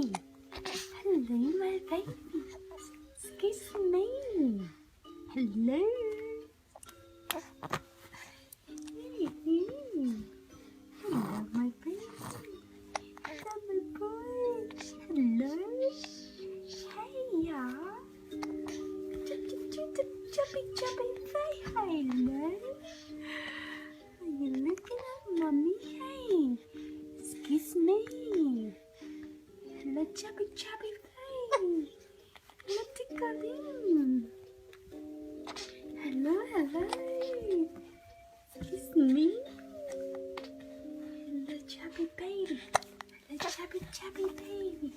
Hello, my baby. Excuse me. Hello. Hello, my baby. Hello, my boy. Hello. Hey, y'all. Chubby, say hello. Are you looking at mommy? Hey, excuse me. Hello, chubby face. Hello, tickling. Hello. Excuse me. Hello, chubby baby. Hello, chubby baby.